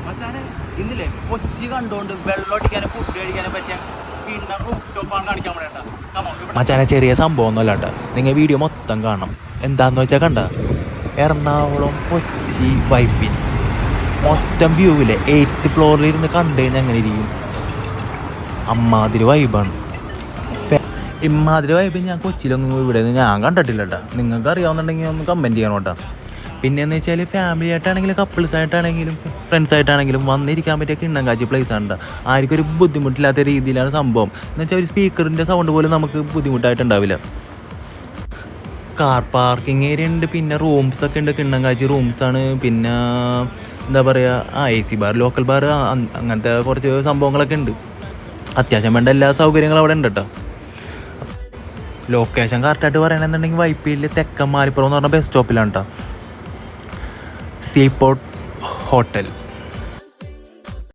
മച്ചാനെ ഇന്നില്ലേ കൊച്ചി കണ്ടുകൊണ്ട് വെള്ളം അടിക്കാനും ഫുഡ് കഴിക്കാനും പറ്റിയ പിന്നെ റൂഫ് ടോപ്പാണ് കാണിക്കാൻ വേണ്ട. മച്ചാനെ ചെറിയ സംഭവമൊന്നുമല്ല കേട്ടോ, നിങ്ങൾ വീഡിയോ മൊത്തം കാണണം. എന്താണെന്ന് വെച്ചാൽ കണ്ട എറണാകുളം കൊച്ചി വൈപ്പിൻ മൊത്തം വ്യൂവിലെ 8th ഫ്ലോറിലിരുന്ന് കണ്ടു കഴിഞ്ഞാൽ അങ്ങനെ ഇരിക്കും. അമ്മാതിരി വൈബാണ്. ഇമ്മാതിരി വൈബ് ഞാൻ കൊച്ചിയിലൊന്നും ഇവിടെ നിന്ന് ഞാൻ കണ്ടിട്ടില്ല കേട്ടോ. നിങ്ങൾക്ക് അറിയാവുന്നുണ്ടെങ്കിൽ ഒന്ന് കമൻറ്റ് ചെയ്യണം കേട്ടോ. പിന്നെയെന്ന് വെച്ചാൽ ഫാമിലി ആയിട്ടാണെങ്കിലും കപ്പിൾസ് ആയിട്ടാണെങ്കിലും ഫ്രണ്ട്സ് ആയിട്ടാണെങ്കിലും വന്നിരിക്കാൻ പറ്റിയ കിണ്ണങ്കാച്ചി പ്ലേസ് ആണ്. ആർക്കും ഒരു ബുദ്ധിമുട്ടില്ലാത്ത രീതിയിലാണ് സംഭവം. എന്ന് വെച്ചാൽ ഒരു സ്പീക്കറിൻ്റെ സൗണ്ട് പോലും നമുക്ക് ബുദ്ധിമുട്ടായിട്ടുണ്ടാവില്ല. കാർ പാർക്കിംഗ് ഏരിയ ഉണ്ട്, പിന്നെ റൂംസൊക്കെ ഉണ്ട്. കിണ്ണങ്കാച്ചി റൂംസാണ്. പിന്നെ എന്താ പറയുക, AC ബാർ, ലോക്കൽ ബാർ, അങ്ങനത്തെ കുറച്ച് സംഭവങ്ങളൊക്കെ ഉണ്ട്. അത്യാവശ്യം വേണ്ട എല്ലാ സൗകര്യങ്ങളും അവിടെ ഉണ്ട് കേട്ടോ. ലൊക്കേഷൻ കറക്റ്റായിട്ട് പറയണമെന്നുണ്ടെങ്കിൽ വൈപ്പിയിൽ തെക്കൻ മാലിപ്പുറം എന്ന് പറഞ്ഞ ബസ് സ്റ്റോപ്പിലാണ് കേട്ടോ. Seaport hotel.